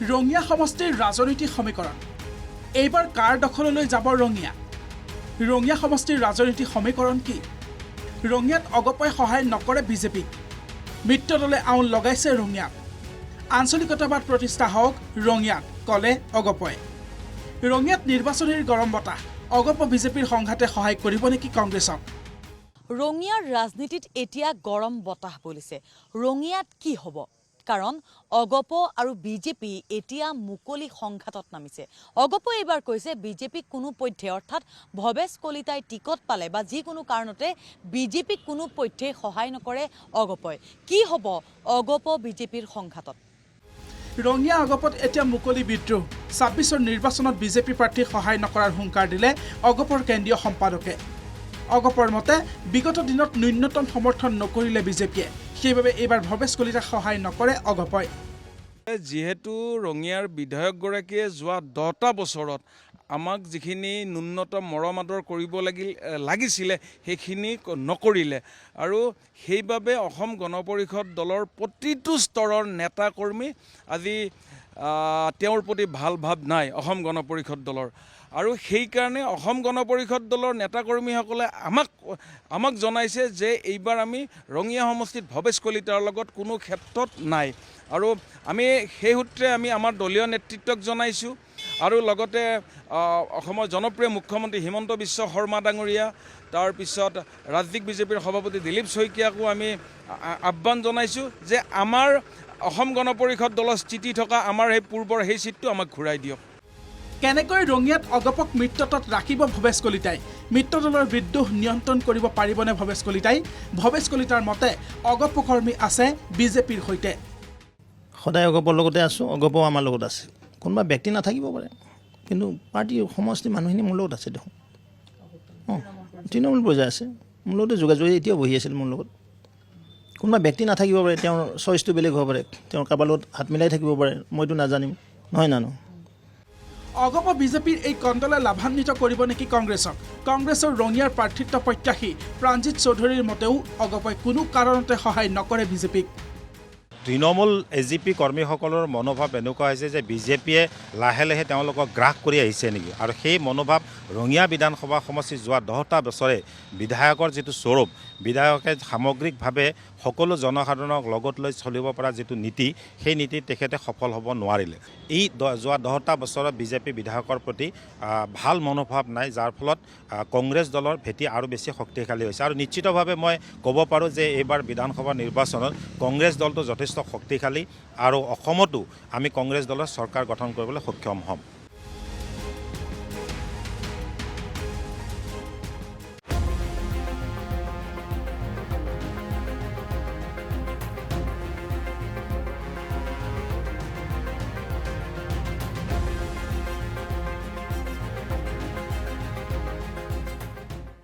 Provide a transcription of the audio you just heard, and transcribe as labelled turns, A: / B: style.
A: ৰঙিয়া সমষ্টিৰ ৰাজনৈতিক সমীকৰণ এইবাৰ কাৰ দখললৈ যাব ৰঙিয়া ৰঙিয়া সমষ্টিৰ ৰাজনৈতিক সমীকৰণ কি ৰঙিয়াত অগপই সহায় নকৰে বিজেপিক মিত্ৰদলে আউল লগাইছে ৰঙিয়াত আঞ্চলিকতাবাদ প্ৰতিষ্ঠা হওক ৰঙিয়াত কলে অগপই ৰঙিয়াত নিৰ্বাচনীৰ গৰম বতাহ অগপ বিজেপিৰ সংঘাতে সহায় কৰিব নেকি কংগ্ৰেছক
B: ৰঙিয়াৰ ৰাজনীতিত এতিয়া গৰম বতাহ বলিছে ৰঙিয়াত কি হ'ব কাৰণ অগপ আৰু বিজেপি এতিয়া মুকলি সংঘাতত নামিছে অগপ এবাৰ কৈছে বিজেপি কোনো পথ্যে অৰ্থাৎ ভৱেশ কলিতাই টিকট পালে বা যিকোনো কাৰণতে বিজেপি কোনো পথ্যে সহায় নকৰে অগপই কি হ'ব অগপ বিজেপিৰ সংঘাতত
A: ৰঙিয়া অগপত এতিয়া মুকলি বিদ্ৰোহ ২৬ৰ নিৰ্বাচনত বিজেপি প্ৰাৰ্থীক সহায় নকৰাৰ হুংকাৰ দিলে অগপৰ কেন্দ্ৰীয় সম্পাদকে অগপৰ মতে বিগত দিনত ন্যূনতম সমৰ্থন নকৰিলে বিজেপিয়ে সেইবাবে এইবাৰ ভৱেশ কলিতাক সহায় নকৰে অগপই
C: যেহেতু ৰঙিয়াৰ বিধায়কগৰাকীয়ে যোৱা 10টা বছৰত আমাক যিখিনি ন্যূনতম মৰম আদৰ কৰিব লাগিছিলে সেইখিনি নকৰিলে আৰু সেইবাবে অসম গণ পৰিষদ দলৰ প্ৰতিটো স্তৰৰ নেতা কৰ্মী আজি তেওঁৰ প্ৰতি ভাল ভাৱ নাই অসম গণ পৰিষদ দলৰ আৰু সেইকাৰণে অসম গণ পৰিষদ দলৰ নেতাকৰ্মীসকলে আমাক জনাইছে যে এইবাৰ আমি ৰঙিয়া সমষ্টিত ভৱেশ কলিতাৰ লগত কোনো ক্ষেত্ৰত নাই আৰু আমি সেই সূত্ৰে আমি আমাৰ দলীয় নেতৃত্বক জনাইছোঁ আৰু লগতে অসমৰ জনপ্ৰিয় মুখ্যমন্ত্ৰী হিমন্ত বিশ্ব শৰ্মা ডাঙৰীয়া তাৰপিছত ৰাজ্যিক বিজেপিৰ সভাপতি দিলীপ শইকীয়াকো আমি আহ্বান জনাইছোঁ যে আমাৰ অসম গণ পৰিষদ দলৰ স্থিতি থকা আমাৰ সেই পূৰ্বৰ সেই চিটটো আমাক ঘূৰাই দিয়ক
A: কেনেকৈ ৰঙিয়াত অগপক মিত্ৰতাত ৰাখিব ভৱেশ কলিতাই মিত্ৰদলৰ বিদ্ৰোহ নিয়ন্ত্ৰণ কৰিব পাৰিবনে ভৱেশ কলিতাৰ মতে অগপ কৰ্মী আছে বিজেপিৰ সৈতে
D: সদায় অগপৰ লগতে আছোঁ অগপও আমাৰ লগত আছে কোনোবা ব্যক্তি নাথাকিব পাৰে কিন্তু পাৰ্টীৰ সমষ্টিৰ মানুহখিনি মোৰ লগত আছে দেখোন তৃণমূল পৰ্যায় আছে মোৰ লগতে যোগাযোগ এতিয়াও বহি আছিল মোৰ লগত কোনোবা ব্যক্তি নাথাকিব পাৰে তেওঁৰ চইচটো বেলেগ হ'ব পাৰে তেওঁৰ কাৰোবাৰ লগত হাত মিলাই থাকিব পাৰে মইতো নাজানিম নহয় জানো
A: অগপ বিজেপিৰ এই কণ্ডলে লাভান্বিত কৰিব নেকি কংগ্ৰেছৰ ৰঙিয়াৰ প্ৰাৰ্থিত্ব প্ৰত্যাশী প্ৰাণজিৎ চৌধুৰীৰ মতেও অগপই কোনো কাৰণতে সহায় নকৰে বিজেপিক
E: তৃণমূল এজিপি কৰ্মীসকলৰ মনোভাৱ এনেকুৱা হৈছে যে বিজেপিয়ে লাহে লাহে তেওঁলোকক গ্ৰাস কৰি আহিছে নেকি আৰু সেই মনোভাৱ ৰঙিয়া বিধানসভা সমষ্টিত যোৱা 10টা বছৰে বিধায়কৰ যিটো স্বৰূপ বিধায়কে সামগ্ৰিকভাৱে সকলো জনসাধাৰণক লগত লৈ চলিব পৰা যিটো নীতি সেই নীতিত তেখেতে সফল হ'ব নোৱাৰিলে এই যোৱা 10টা বছৰত বিজেপি বিধায়কৰ প্ৰতি ভাল মনোভাৱ নাই যাৰ ফলত কংগ্ৰেছ দলৰ ভেটি আৰু বেছি শক্তিশালী হৈছে আৰু নিশ্চিতভাৱে মই ক'ব পাৰোঁ যে এইবাৰ বিধানসভা নিৰ্বাচনত কংগ্ৰেছ দলটো যথেষ্ট শক্তিশালী আৰু অসমতো আমি কংগ্ৰেছ দলৰ চৰকাৰ গঠন কৰিবলৈ সক্ষম হ'ম